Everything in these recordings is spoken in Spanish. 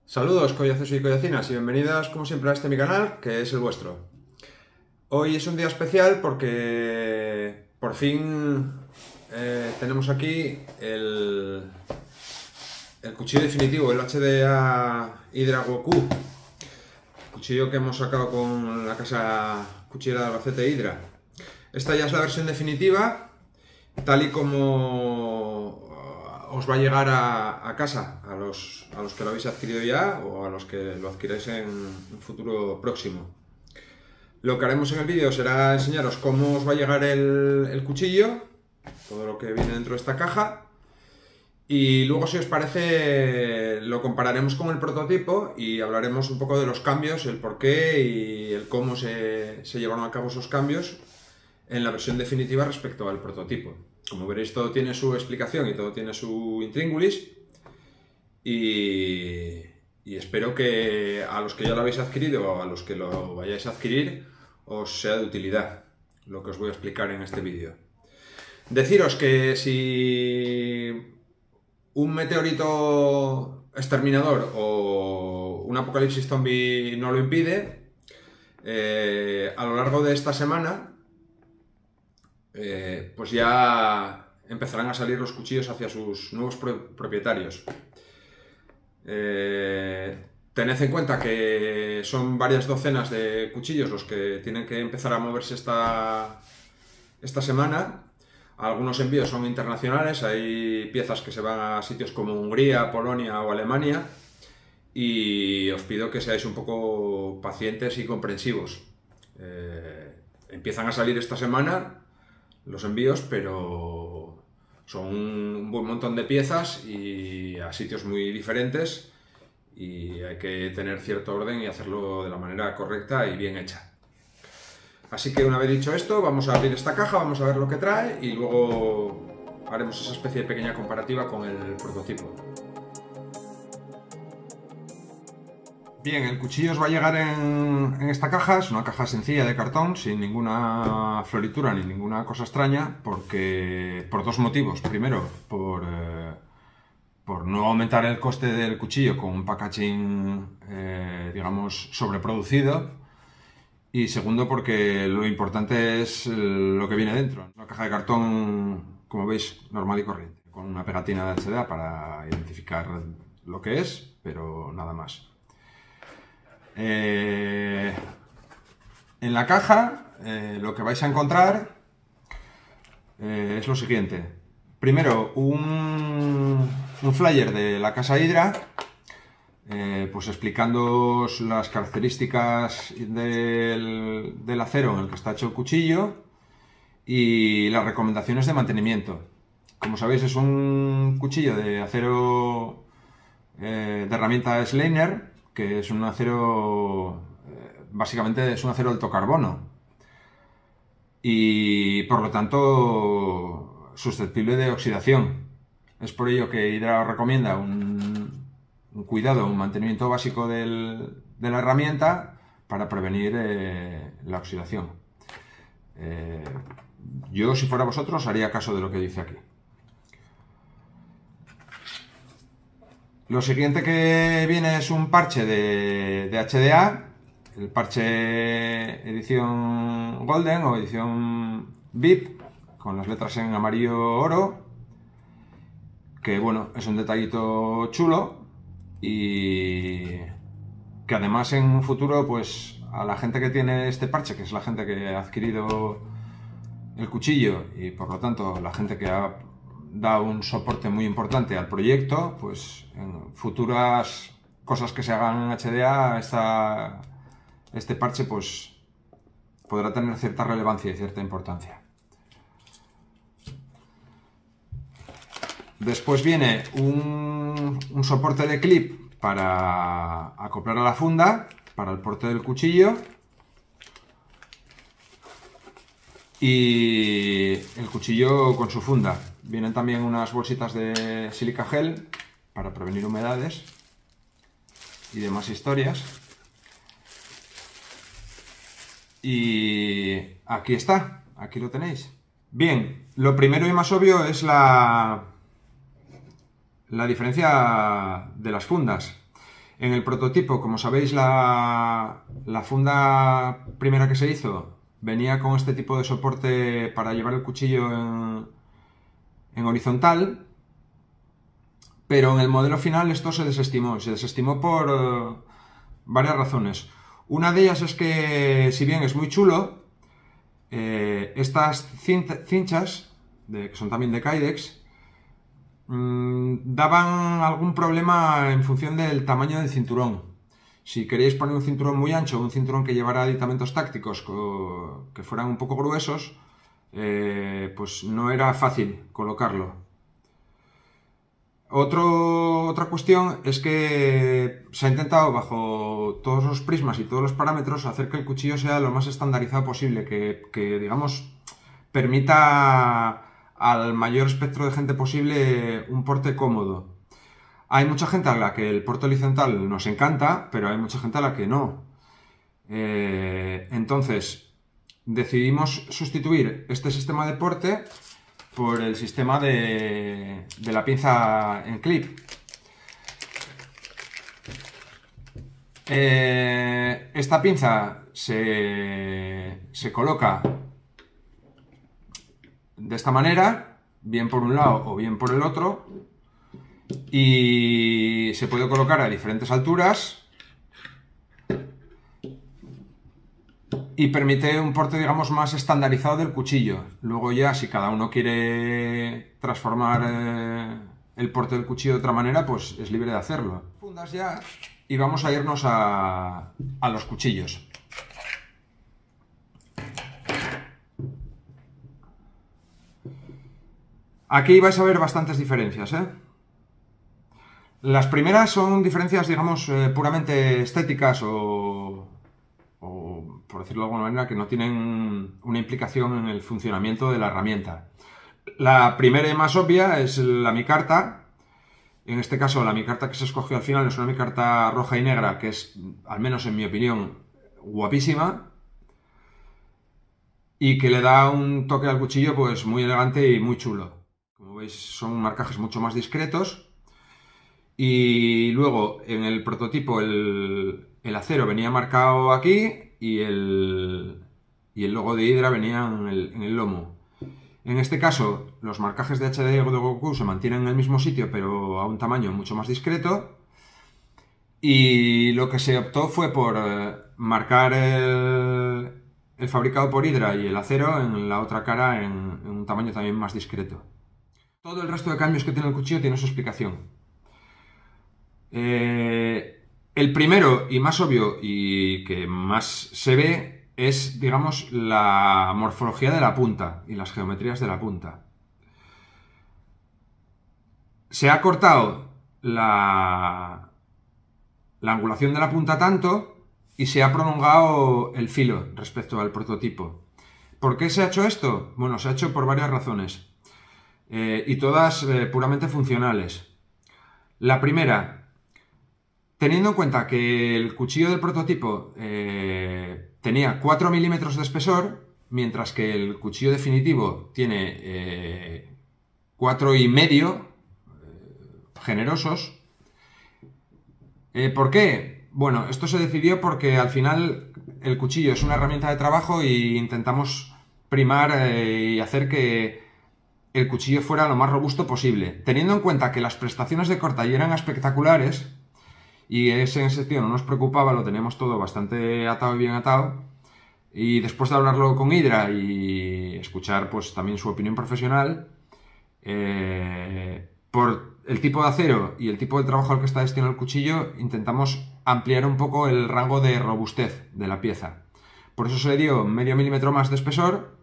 Saludos collazos y collacinas y bienvenidas como siempre a mi canal, que es el vuestro. Hoy es un día especial porque por fin tenemos aquí el cuchillo definitivo, el HDA Hydra Goku, cuchillo que hemos sacado con la casa cuchillera de Albacete Hydra. Esta ya es la versión definitiva, tal y como os va a llegar a casa, a los que lo habéis adquirido ya o a los que lo adquiráis en un futuro próximo. Lo que haremos en el vídeo será enseñaros cómo os va a llegar el cuchillo, todo lo que viene dentro de esta caja, y luego, si os parece, lo compararemos con el prototipo y hablaremos un poco de los cambios, el porqué y el cómo se llevaron a cabo esos cambios en la versión definitiva respecto al prototipo. Como veréis, todo tiene su explicación y todo tiene su intríngulis, y espero que a los que ya lo habéis adquirido o a los que lo vayáis a adquirir os sea de utilidad lo que os voy a explicar en este vídeo. Deciros que si un meteorito exterminador o un apocalipsis zombie no lo impide, a lo largo de esta semana pues ya empezarán a salir los cuchillos hacia sus nuevos propietarios. Tened en cuenta que son varias docenas de cuchillos los que tienen que empezar a moverse esta semana. Algunos envíos son internacionales, hay piezas que se van a sitios como Hungría, Polonia o Alemania, y os pido que seáis un poco pacientes y comprensivos. Empiezan a salir esta semana los envíos, pero son un buen montón de piezas y a sitios muy diferentes, y hay que tener cierto orden y hacerlo de la manera correcta y bien hecha. Así que, una vez dicho esto, vamos a abrir esta caja, vamos a ver lo que trae y luego haremos esa especie de pequeña comparativa con el prototipo. Bien, el cuchillo os va a llegar en esta caja. Es una caja sencilla de cartón, sin ninguna floritura ni ninguna cosa extraña, por dos motivos. Primero, por no aumentar el coste del cuchillo con un packaging, digamos, sobreproducido. Y segundo, porque lo importante es lo que viene dentro. Una caja de cartón, como veis, normal y corriente, con una pegatina de HDA para identificar lo que es, pero nada más. En la caja lo que vais a encontrar es lo siguiente. Primero, un flyer de la casa Hydra, pues explicándoos las características del acero en el que está hecho el cuchillo y las recomendaciones de mantenimiento. Como sabéis, es un cuchillo de acero de herramienta Schleiner, que es un acero, básicamente es un acero alto carbono y por lo tanto susceptible de oxidación. Es por ello que Hydra recomienda un cuidado, un mantenimiento básico de la herramienta para prevenir la oxidación. Yo, si fuera vosotros, haría caso de lo que dice aquí. Lo siguiente que viene es un parche de HDA, el parche edición Golden o edición VIP, con las letras en amarillo oro, que bueno, es un detallito chulo y que además en un futuro, pues a la gente que tiene este parche, que es la gente que ha adquirido el cuchillo y por lo tanto la gente que ha dado un soporte muy importante al proyecto, pues en futuras cosas que se hagan en HDA, este parche pues podrá tener cierta relevancia y cierta importancia. Después viene un soporte de clip para acoplar a la funda, para el porte del cuchillo, y el cuchillo con su funda. Vienen también unas bolsitas de sílica gel para prevenir humedades y demás historias. Y aquí está, aquí lo tenéis. Bien, lo primero y más obvio es la diferencia de las fundas. En el prototipo, como sabéis, la funda primera que se hizo venía con este tipo de soporte para llevar el cuchillo en horizontal, pero en el modelo final esto se desestimó por varias razones. Una de ellas es que, si bien es muy chulo, estas cinchas, que son también de Kydex, daban algún problema en función del tamaño del cinturón. Si queréis poner un cinturón muy ancho, un cinturón que llevara aditamentos tácticos que fueran un poco gruesos, pues no era fácil colocarlo. Otra cuestión es que se ha intentado, bajo todos los prismas y todos los parámetros, hacer que el cuchillo sea lo más estandarizado posible, que digamos, permita al mayor espectro de gente posible un porte cómodo. Hay mucha gente a la que el porte horizontal nos encanta, pero hay mucha gente a la que no. Entonces, decidimos sustituir este sistema de porte por el sistema de la pinza en clip. Esta pinza se coloca de esta manera, bien por un lado o bien por el otro, y se puede colocar a diferentes alturas y permite un porte, digamos, más estandarizado del cuchillo. Luego ya, si cada uno quiere transformar el porte del cuchillo de otra manera, pues es libre de hacerlo. Fundas ya y vamos a irnos a los cuchillos. Aquí vais a ver bastantes diferencias, ¿eh? Las primeras son diferencias, digamos, puramente estéticas o, por decirlo de alguna manera, que no tienen una implicación en el funcionamiento de la herramienta. La primera y más obvia es la micarta. En este caso, la micarta que se escogió al final es una micarta roja y negra, que es, al menos en mi opinión, guapísima, y que le da un toque al cuchillo pues muy elegante y muy chulo. Como veis, son marcajes mucho más discretos. Y luego, en el prototipo, el acero venía marcado aquí y el logo de Hydra venía en el lomo. En este caso, los marcajes de HD de Goku se mantienen en el mismo sitio, pero a un tamaño mucho más discreto. Y lo que se optó fue por marcar el fabricado por Hydra y el acero en la otra cara en un tamaño también más discreto. Todo el resto de cambios que tiene el cuchillo tiene su explicación. El primero y más obvio y que más se ve es, digamos, la morfología de la punta y las geometrías de la punta. Se ha cortado la angulación de la punta tanto y se ha prolongado el filo respecto al prototipo. ¿Por qué se ha hecho esto? Bueno, se ha hecho por varias razones y todas puramente funcionales. La primera, teniendo en cuenta que el cuchillo del prototipo tenía 4 milímetros de espesor, mientras que el cuchillo definitivo tiene 4,5 generosos. ¿Por qué? Bueno, esto se decidió porque al final el cuchillo es una herramienta de trabajo y intentamos primar y hacer que el cuchillo fuera lo más robusto posible. Teniendo en cuenta que las prestaciones de corte allí eran espectaculares, y en ese sentido no nos preocupaba, lo teníamos todo bastante atado y bien atado. Y después de hablarlo con Hydra y escuchar pues también su opinión profesional, por el tipo de acero y el tipo de trabajo al que está destinado el cuchillo, intentamos ampliar un poco el rango de robustez de la pieza. Por eso se le dio medio milímetro más de espesor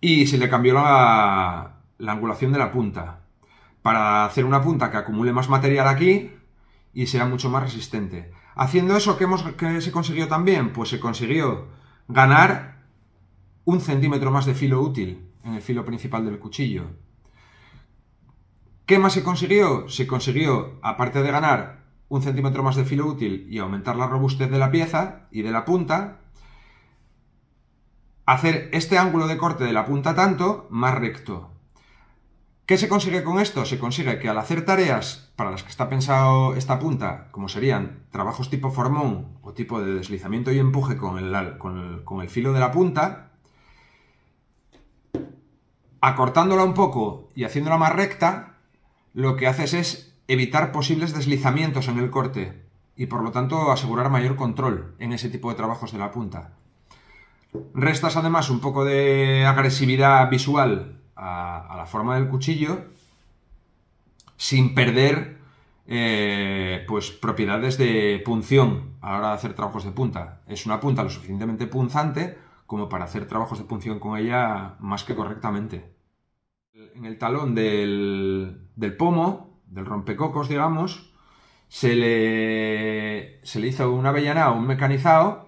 y se le cambió la angulación de la punta, para hacer una punta que acumule más material aquí y sea mucho más resistente. Haciendo eso, ¿qué se consiguió también? Pues se consiguió ganar 1 centímetro más de filo útil en el filo principal del cuchillo. ¿Qué más se consiguió? Se consiguió, aparte de ganar 1 centímetro más de filo útil y aumentar la robustez de la pieza y de la punta, hacer este ángulo de corte de la punta tanto más recto. ¿Qué se consigue con esto? Se consigue que al hacer tareas para las que está pensado esta punta, como serían trabajos tipo formón o tipo de deslizamiento y empuje con el filo de la punta, acortándola un poco y haciéndola más recta, lo que haces es evitar posibles deslizamientos en el corte y por lo tanto asegurar mayor control en ese tipo de trabajos de la punta. Restas además un poco de agresividad visual a la forma del cuchillo sin perder pues propiedades de punción a la hora de hacer trabajos de punta. Es una punta lo suficientemente punzante como para hacer trabajos de punción con ella más que correctamente. En el talón del pomo, del rompecocos, digamos, se le hizo un avellanado, un mecanizado,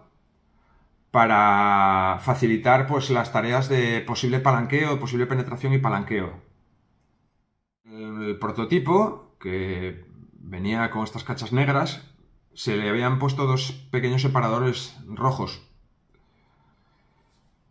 para facilitar pues, las tareas de posible palanqueo, de posible penetración y palanqueo. El prototipo, que venía con estas cachas negras, se le habían puesto dos pequeños separadores rojos.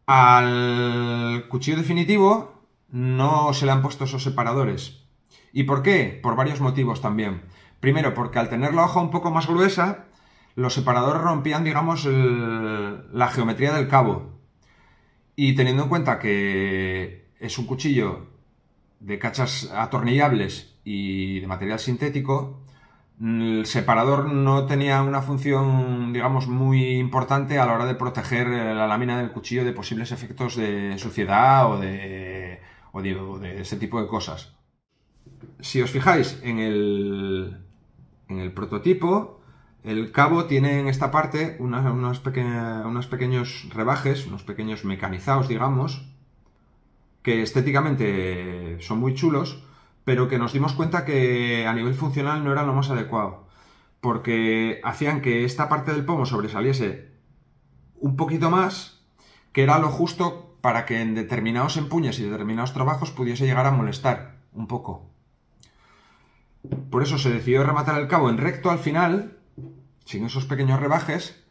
Al cuchillo definitivo no se le han puesto esos separadores. ¿Y por qué? Por varios motivos también. Primero, porque al tener la hoja un poco más gruesa, los separadores rompían, digamos, la geometría del cabo. Y teniendo en cuenta que es un cuchillo de cachas atornillables y de material sintético, el separador no tenía una función, digamos, muy importante a la hora de proteger la lámina del cuchillo de posibles efectos de suciedad o de ese tipo de cosas. Si os fijáis en el prototipo, el cabo tiene en esta parte unos pequeños rebajes, unos pequeños mecanizados, digamos, que estéticamente son muy chulos, pero que nos dimos cuenta que a nivel funcional no eran lo más adecuado, porque hacían que esta parte del pomo sobresaliese un poquito más, que era lo justo para que en determinados empuñes y determinados trabajos pudiese llegar a molestar un poco. Por eso se decidió rematar el cabo en recto al final, sin esos pequeños rebajes,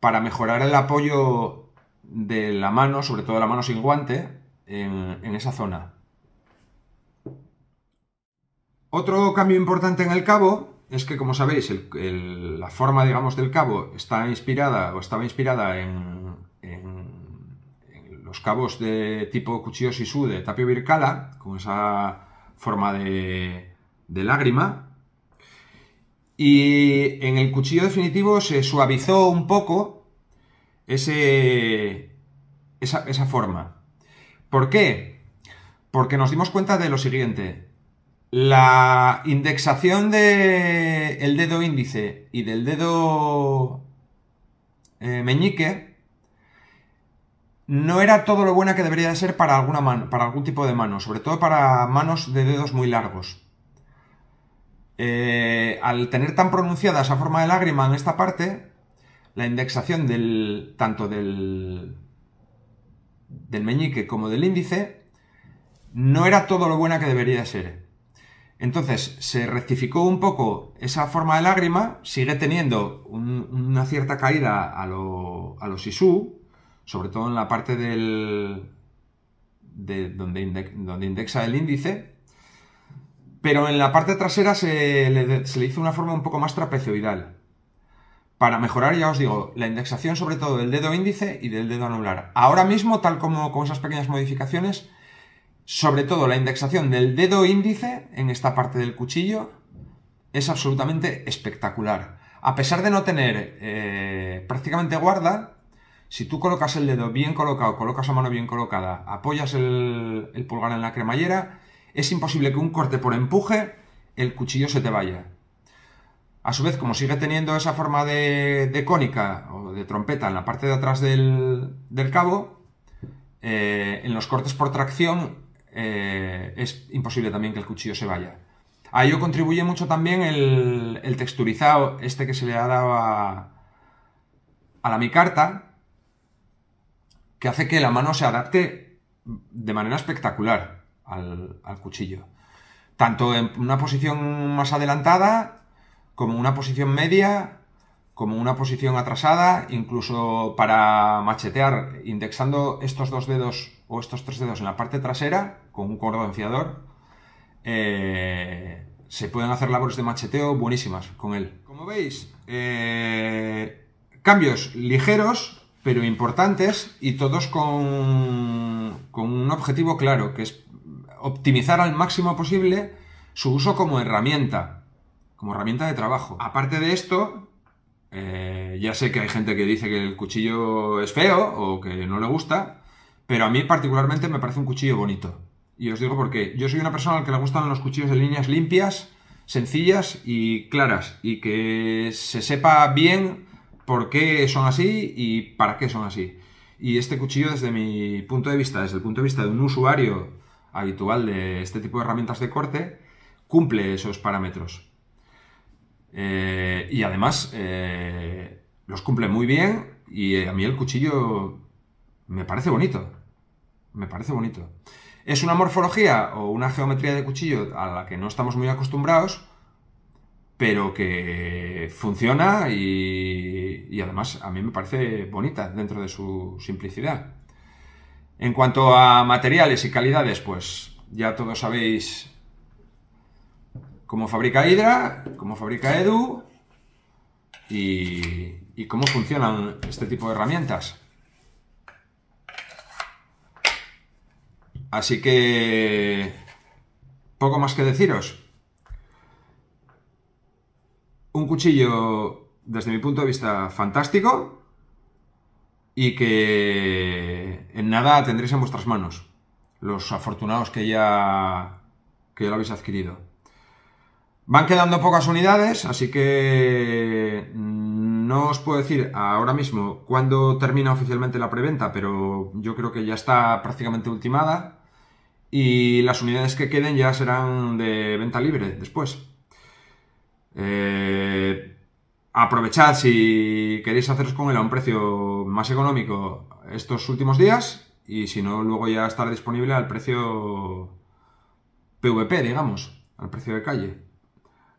para mejorar el apoyo de la mano, sobre todo la mano sin guante, en esa zona. Otro cambio importante en el cabo es que, como sabéis, la forma, digamos, del cabo estaba inspirada en los cabos de tipo cuchillo Sisú de Tapio Birkala, con esa forma de lágrima. Y en el cuchillo definitivo se suavizó un poco esa forma. ¿Por qué? Porque nos dimos cuenta de lo siguiente. La indexación del dedo índice y del dedo meñique no era todo lo buena que debería de ser para alguna mano, para algún tipo de mano, sobre todo para manos de dedos muy largos. Al tener tan pronunciada esa forma de lágrima en esta parte, la indexación tanto del meñique como del índice no era todo lo buena que debería ser. Entonces se rectificó un poco esa forma de lágrima, sigue teniendo una cierta caída a los Sisú, sobre todo en la parte donde indexa el índice, pero en la parte trasera se le hizo una forma un poco más trapezoidal, para mejorar, ya os digo, la indexación sobre todo del dedo índice y del dedo anular. Ahora mismo, tal como con esas pequeñas modificaciones, sobre todo la indexación del dedo índice en esta parte del cuchillo es absolutamente espectacular. A pesar de no tener prácticamente guarda, si tú colocas el dedo bien colocado, colocas la mano bien colocada, apoyas el pulgar en la cremallera, es imposible que un corte por empuje el cuchillo se te vaya. A su vez, como sigue teniendo esa forma de cónica o de trompeta en la parte de atrás del cabo, en los cortes por tracción es imposible también que el cuchillo se vaya. A ello contribuye mucho también el texturizado que se le ha dado a la micarta, que hace que la mano se adapte de manera espectacular al cuchillo. Tanto en una posición más adelantada, como una posición media, como una posición atrasada, incluso para machetear, indexando estos dos dedos o estos tres dedos en la parte trasera, con un cordonciador, se pueden hacer labores de macheteo buenísimas con él. Como veis, cambios ligeros pero importantes y todos con un objetivo claro, que es optimizar al máximo posible su uso como herramienta de trabajo. Aparte de esto, ya sé que hay gente que dice que el cuchillo es feo o que no le gusta, pero a mí particularmente me parece un cuchillo bonito. Y os digo por qué. Yo soy una persona a la que le gustan los cuchillos de líneas limpias, sencillas y claras, y que se sepa bien por qué son así y para qué son así. Y este cuchillo, desde mi punto de vista, desde el punto de vista de un usuario habitual de este tipo de herramientas de corte, cumple esos parámetros. Y además los cumple muy bien, y a mí el cuchillo me parece bonito. Me parece bonito. Es una morfología o una geometría de cuchillo a la que no estamos muy acostumbrados, pero que funciona y además a mí me parece bonita dentro de su simplicidad. En cuanto a materiales y calidades, pues ya todos sabéis cómo fabrica Hydra, cómo fabrica Edu y cómo funcionan este tipo de herramientas. Así que poco más que deciros. Un cuchillo, desde mi punto de vista, fantástico, y que en nada tendréis en vuestras manos, los afortunados que ya lo habéis adquirido. Van quedando pocas unidades, así que no os puedo decir ahora mismo cuándo termina oficialmente la preventa, pero yo creo que ya está prácticamente ultimada, y las unidades que queden ya serán de venta libre después. Aprovechad si queréis haceros con él a un precio más económico estos últimos días, y si no, luego ya estará disponible al precio PVP, digamos, al precio de calle.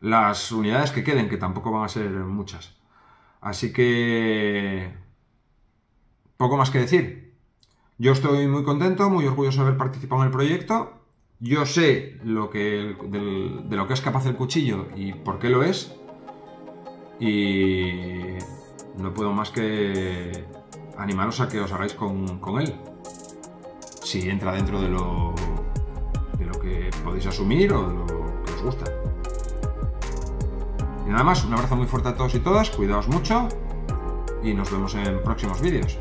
Las unidades que queden, que tampoco van a ser muchas. Así que poco más que decir. Yo estoy muy contento, muy orgulloso de haber participado en el proyecto. Yo sé de lo que es capaz el cuchillo y por qué lo es. Y no puedo más que animaros a que os hagáis con él. Si entra dentro de lo que podéis asumir o de lo que os gusta. Y nada más, un abrazo muy fuerte a todos y todas, cuidaos mucho y nos vemos en próximos vídeos.